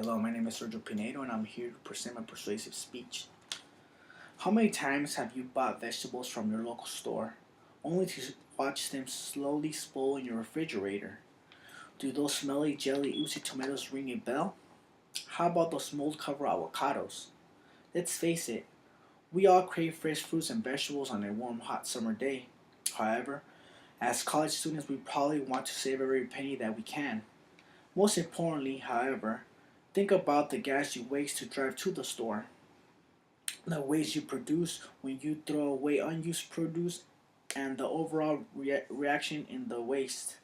Hello, my name is Sergio Pinedo and I'm here to present my persuasive speech. How many times have you bought vegetables from your local store only to watch them slowly spoil in your refrigerator? Do those smelly, jelly, oozy tomatoes ring a bell? How about those mold covered avocados? Let's face it, we all crave fresh fruits and vegetables on a warm, hot summer day. However, as college students, we probably want to save every penny that we can. Most importantly, however, think about the gas you waste to drive to the store, the waste you produce when you throw away unused produce, and the overall reaction in the waste.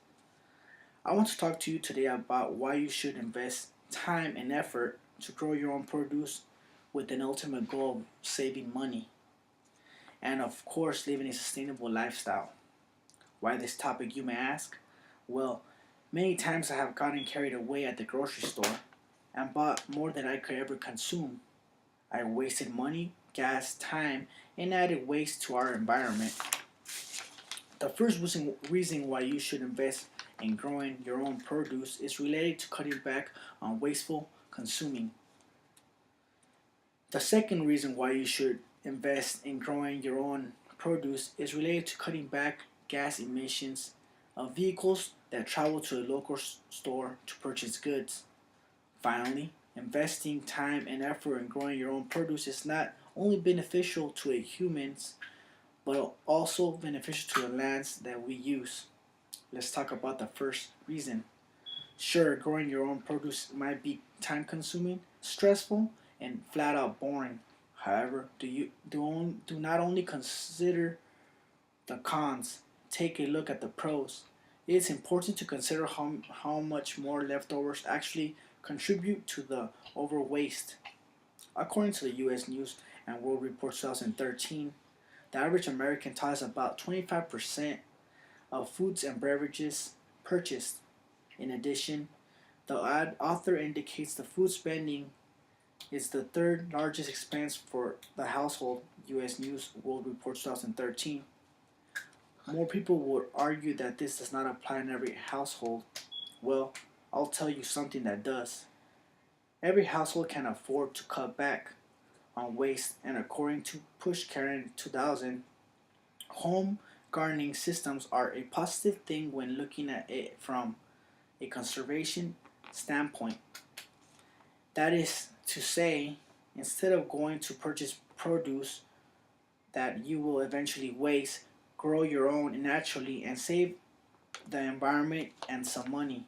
I want to talk to you today about why you should invest time and effort to grow your own produce with an ultimate goal of saving money and, of course, living a sustainable lifestyle. Why this topic, you may ask? Well, many times I have gotten carried away at the grocery store and bought more than I could ever consume. I wasted money, gas, time, and added waste to our environment. The first reason why you should invest in growing your own produce is related to cutting back on wasteful consuming. The second reason why you should invest in growing your own produce is related to cutting back gas emissions of vehicles that travel to a local store to purchase goods. Finally, investing time and effort in growing your own produce is not only beneficial to humans, but also beneficial to the lands that we use. Let's talk about the first reason. Sure, growing your own produce might be time consuming, stressful, and flat out boring. However, do not only consider the cons, take a look at the pros. It is important to consider how much more leftovers actually contribute to the over waste. According to the U.S. News and World Report 2013, the average American tosses about 25% of foods and beverages purchased. In addition, the author indicates the food spending is the third largest expense for the household, U.S. News World Report 2013. More people would argue that this does not apply in every household. Well, I'll tell you something that does. Every household can afford to cut back on waste, and according to Push Karen 2000, home gardening systems are a positive thing when looking at it from a conservation standpoint. That is to say, instead of going to purchase produce that you will eventually waste, grow your own naturally and save the environment and some money.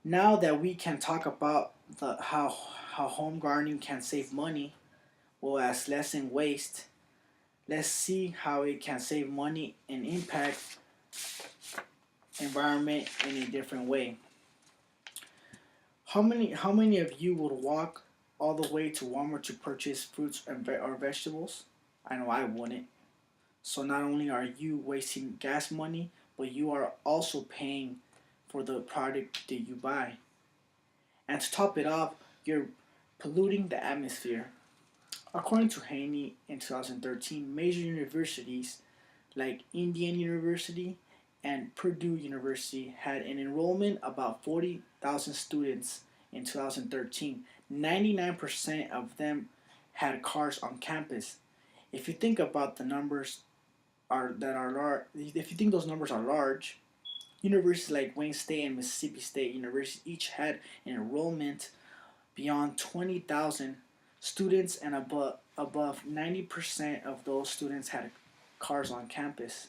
Now that we can talk about how home gardening can save money, well as lessen waste, let's see how it can save money and impact environment in a different way. How many of you would walk all the way to Walmart to purchase fruits or vegetables? I know I wouldn't. So not only are you wasting gas money, but you are also paying for the product that you buy. And to top it off, you're polluting the atmosphere. According to Haney in 2013, major universities like Indiana University and Purdue University had an enrollment about 40,000 students in 2013. 99% of them had cars on campus. If you think about the numbers are that are large, if you think those numbers are large, universities like Wayne State and Mississippi State University each had an enrollment beyond 20,000 students, and above 90% of those students had cars on campus.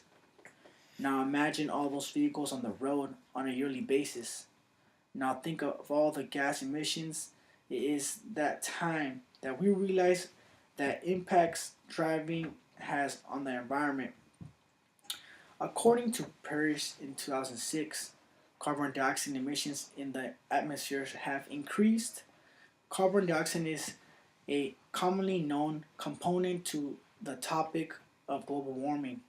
Now imagine all those vehicles on the road on a yearly basis. Now think of all the gas emissions. It is that time that we realize that impacts driving has on the environment. According to Paris in 2006, carbon dioxide emissions in the atmosphere have increased. Carbon dioxide is a commonly known component to the topic of global warming.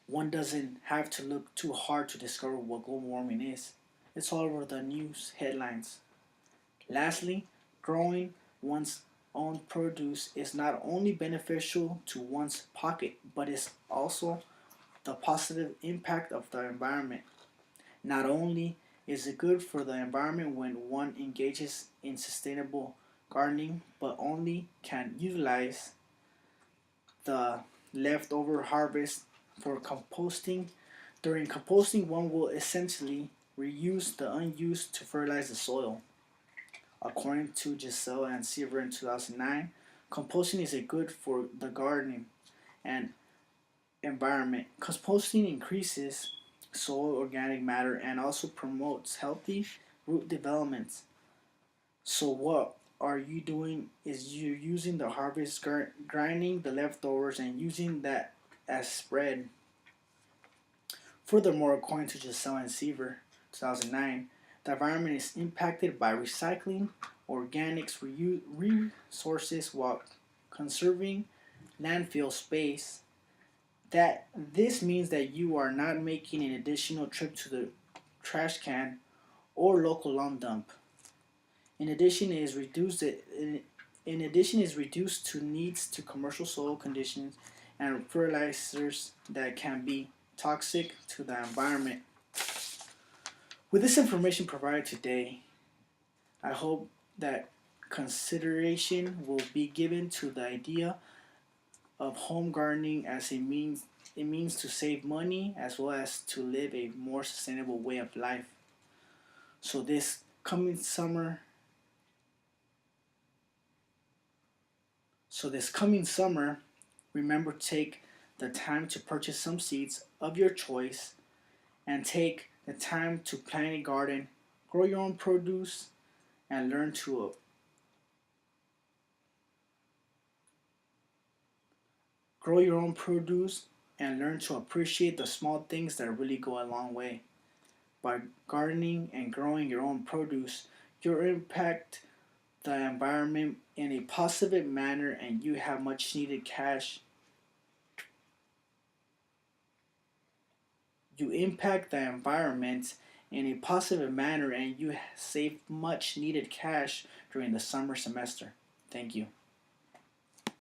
One doesn't have to look too hard to discover what global warming is. It's all over the news headlines. Lastly, growing one's own produce is not only beneficial to one's pocket, but is also the positive impact of the environment. Not only Is it good for the environment when one engages in sustainable gardening but only can utilize the leftover harvest for composting? During composting, one will essentially reuse the unused to fertilize the soil. According to Giselle and Seaver in 2009, composting is a good for the garden and environment. Composting increases soil organic matter and also promotes healthy root development. So what are you doing is you're using the harvest, grinding the leftovers and using that as spread. Furthermore, according to Giselle and Seaver, 2009, the environment is impacted by recycling organics resources while conserving landfill space. That this means that you are not making an additional trip to the trash can or local lump dump. In addition, it is reduced. In addition, is reduced to needs to commercial soil conditions and fertilizers that can be toxic to the environment. With this information provided today, I hope that consideration will be given to the idea of home gardening as it means to save money as well as to live a more sustainable way of life. So coming summer, this coming summer, remember to take the time to purchase some seeds of your choice and take the time to plant a garden, grow your own produce, and learn to grow your own produce and learn to appreciate the small things that really go a long way. By gardening and growing your own produce, you impact the environment in a positive manner and you have much needed cash. You impact the environment in a positive manner and you save much needed cash during the summer semester. Thank you.